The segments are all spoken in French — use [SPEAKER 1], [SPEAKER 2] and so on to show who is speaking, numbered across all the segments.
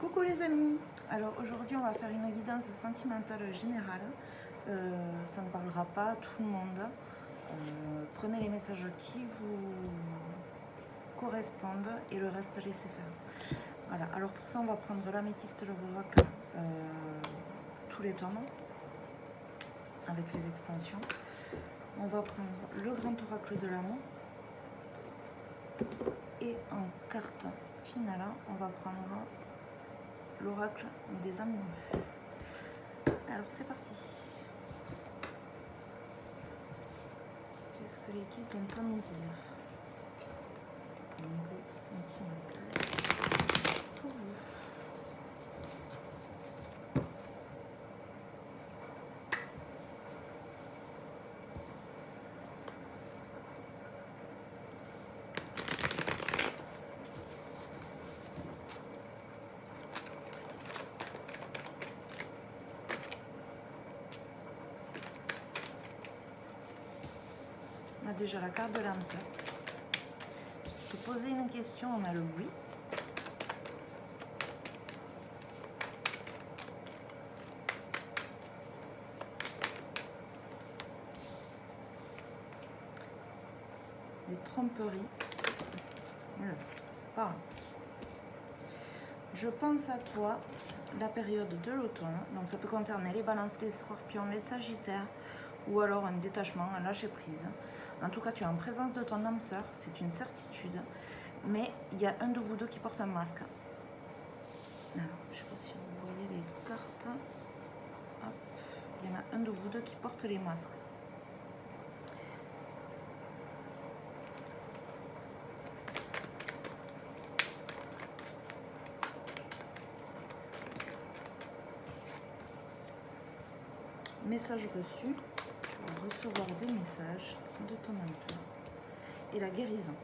[SPEAKER 1] Coucou les amis. Alors aujourd'hui on va faire une guidance sentimentale générale. Ça ne parlera pas à tout le monde. Prenez les messages qui vous correspondent et le reste laissez faire. Voilà, alors pour ça on va prendre l'améthyste, le oracle, tous les tomes avec les extensions. On va prendre le grand oracle de l'amour et en carte finale on va prendre l'oracle des amoureux. Alors c'est parti. Qu'est-ce que les guides ont à nous dire? Niveau sentimental pour vous. On a déjà la carte de l'âme sœur. Te poser une question, on a le oui. Les tromperies. C'est pas grave. Je pense à toi, la période de l'automne. Donc ça peut concerner les balances, les scorpions, les sagittaires, ou alors un détachement, un lâcher prise. En tout cas, tu es en présence de ton âme sœur, c'est une certitude. Mais il y a un de vous deux qui porte un masque. Alors, je ne sais pas si vous voyez les cartes. Hop. Il y en a un de vous deux qui porte les masques. Message reçu. Tu vas recevoir des messages de ton âme sœur. Et la guérison.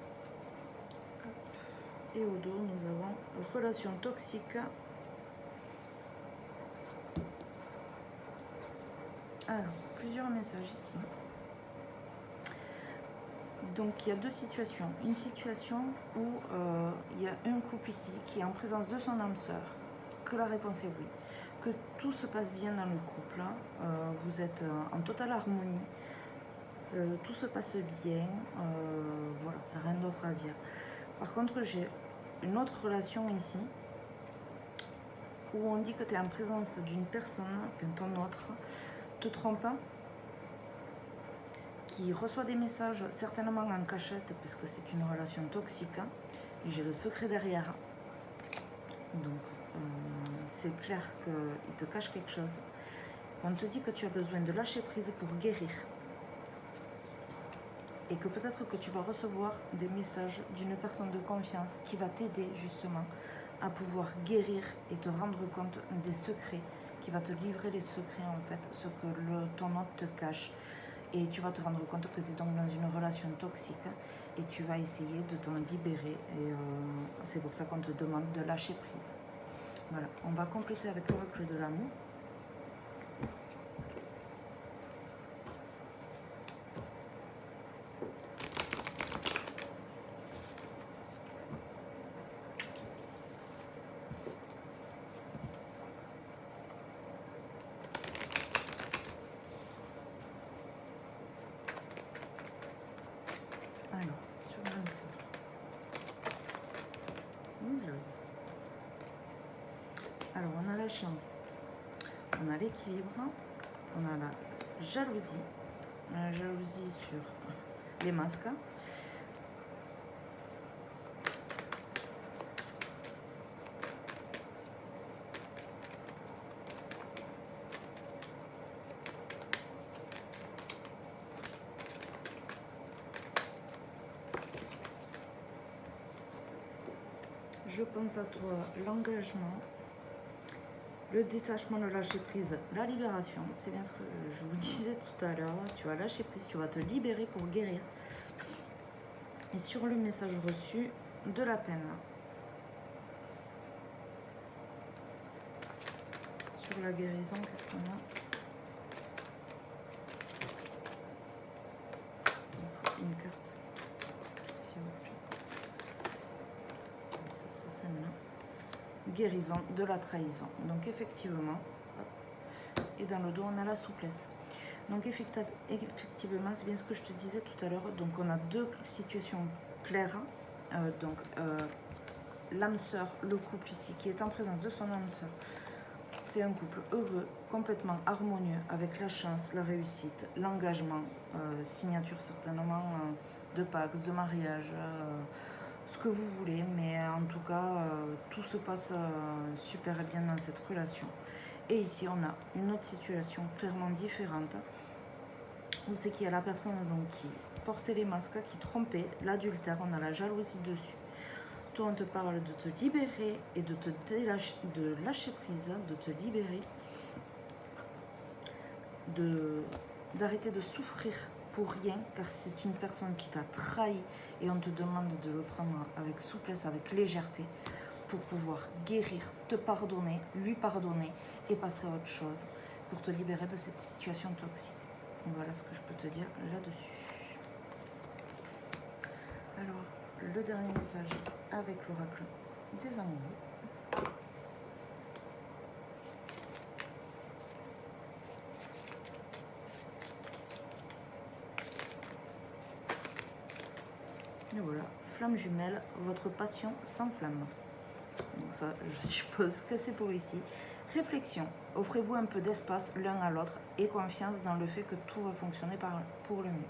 [SPEAKER 1] Et au dos, nous avons relation toxique. Alors, plusieurs messages ici. Donc, il y a deux situations. Une situation où il y a un couple ici qui est en présence de son âme sœur, que la réponse est oui, que tout se passe bien dans le couple, vous êtes en totale harmonie, tout se passe bien, voilà, rien d'autre à dire. Par contre, j'ai une autre relation ici, où on dit que tu es en présence d'une personne, quand ton autre te trompe, qui reçoit des messages certainement en cachette, parce que c'est une relation toxique, et j'ai le secret derrière. Donc, c'est clair qu'il te cache quelque chose. On te dit que tu as besoin de lâcher prise pour guérir. Et que peut-être que tu vas recevoir des messages d'une personne de confiance qui va t'aider justement à pouvoir guérir et te rendre compte des secrets, qui va te livrer les secrets en fait, ce que ton hôte te cache. Et tu vas te rendre compte que tu es donc dans une relation toxique et tu vas essayer de t'en libérer. Et c'est pour ça qu'on te demande de lâcher prise. Voilà, on va compléter avec l'oracle de l'amour. Alors, sur l'âme sœur. Alors, on a la chance, on a l'équilibre, on a la jalousie sur les masques. Je pense à toi, l'engagement, le détachement, le lâcher prise, la libération. C'est bien ce que je vous disais tout à l'heure. Tu vas lâcher prise, tu vas te libérer pour guérir. Et sur le message reçu, de la peine. Sur la guérison, qu'est-ce qu'on a? Il faut une carte. S'il vous plaît. Ça sera celle-là. guérison de la trahison. Donc effectivement, et dans le dos on a la souplesse. Donc effectivement, c'est bien ce que je te disais tout à l'heure. Donc on a deux situations claires. L'âme sœur, le couple ici, qui est en présence de son âme sœur, c'est un couple heureux, complètement harmonieux, avec la chance, la réussite, l'engagement, signature certainement de Pax, de mariage, ce que vous voulez, mais en tout cas, tout se passe super bien dans cette relation. Et ici, on a une autre situation clairement différente, où c'est qu'il y a la personne donc, qui portait les masques, qui trompait, l'adultère, on a la jalousie dessus. Toi, on te parle de te libérer et de lâcher prise, de te libérer, d'arrêter de souffrir pour rien, car c'est une personne qui t'a trahi et on te demande de le prendre avec souplesse, avec légèreté, pour pouvoir guérir, te pardonner, lui pardonner et passer à autre chose, pour te libérer de cette situation toxique. Voilà ce que je peux te dire là-dessus. Alors, le dernier message avec l'oracle des amoureux. Et voilà, flamme jumelle, votre passion s'enflamme. Donc ça, je suppose que c'est pour ici. Réflexion, offrez-vous un peu d'espace l'un à l'autre et confiance dans le fait que tout va fonctionner pour le mieux.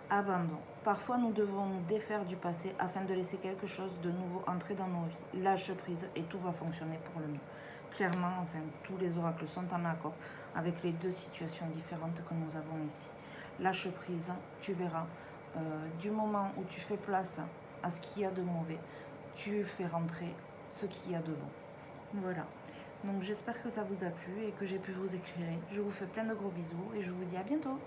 [SPEAKER 1] Abandon. Parfois, nous devons nous défaire du passé afin de laisser quelque chose de nouveau entrer dans nos vies. Lâche prise et tout va fonctionner pour le mieux. Clairement, enfin, tous les oracles sont en accord avec les deux situations différentes que nous avons ici. Lâche prise, tu verras, du moment où tu fais place à ce qu'il y a de mauvais, tu fais rentrer ce qu'il y a de bon. Voilà. Donc j'espère que ça vous a plu et que j'ai pu vous éclairer. Je vous fais plein de gros bisous et je vous dis à bientôt.